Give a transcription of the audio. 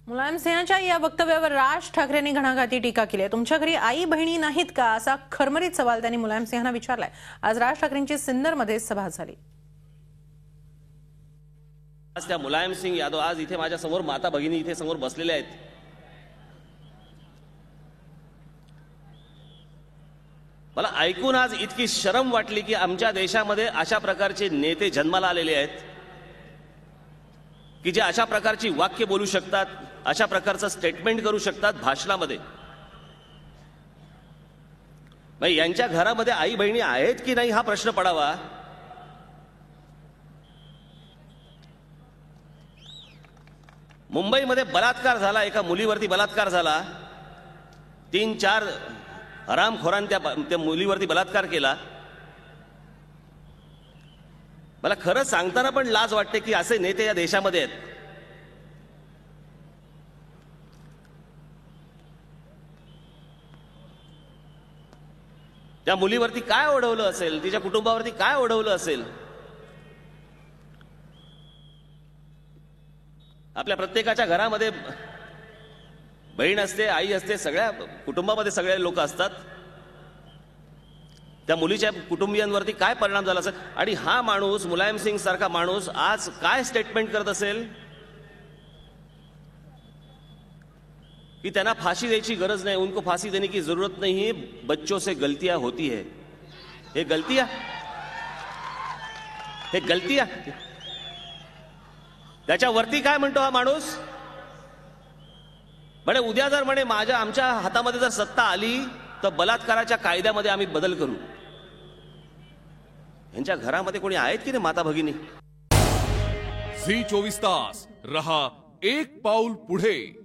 मुलायम सिंहांच्या या वक्तव्यावर राज ठाकरेंनी घणाघाती टीका केली आहे। तुमच्या घरी आई बहिणी नाहीत का असा खरमरीत सवाल त्यांनी मुलायम सिंहांना विचारलाय। आज राज ठाकरेंची सिन्नरमध्ये सभा झाली। आज त्या मुलायम सिंह यादव आज इथे माझ्या समोर माता भगिनी इथे समोर बसलेल्या आहेत। मला ऐकून आज इतकी शरम वाटली की आमच्या देशामध्ये अशा प्रकारचे नेते जन्माला आलेले आहेत की जे अशा प्रकारची वाक्य बोलू शकतात, अशा प्रकारचं स्टेटमेंट करू शकतात भाषणामध्ये। यांच्या घरामध्ये आई बहिणी आहेत की नाही हा प्रश्न पडावा। मुंबईमध्ये बलात्कार झाला, एका मुलीवरती बलात्कार झाला, 3-4 हरामखोरांनी त्या मुलीवरती बलात्कार केला। मला खरं सांगताना पण लाज वाटते की असे नेते या देशामध्ये आहेत। त्या मुलीवरती काय ओढवलं असेल, तिच्या कुटुंबावरती काय ओढवलं असेल। आपल्या प्रत्येकाच्या घरामध्ये बहीण असते, आई असते, सगळ्या कुटुंबामध्ये सगळे लोक असतात। त्या मुलीच्या कुटुंबियांवरती काय परिणाम झाला असेल आणि हा माणूस, मुलायम सिंह सारखा माणूस आज काय स्टेटमेंट करत असेल कि त्यांना फांसी द्यायची गरज नाही, उनको फांसी देने की जरूरत नहीं है, बच्चों से गलतियां होती है। हे गलतियां त्याच्यावरती काय म्हणतो हा माणूस। म्हणे उद्या जर म्हणे आमच्या हातामध्ये जर सत्ता आली तर बलात्काराच्या कायद्यामध्ये आम्ही बदल करू। यांच्या घरामध्ये कोणी आहेत की नाही माता भगिनी। झी 24 तास रहा एक पाऊल पुढे।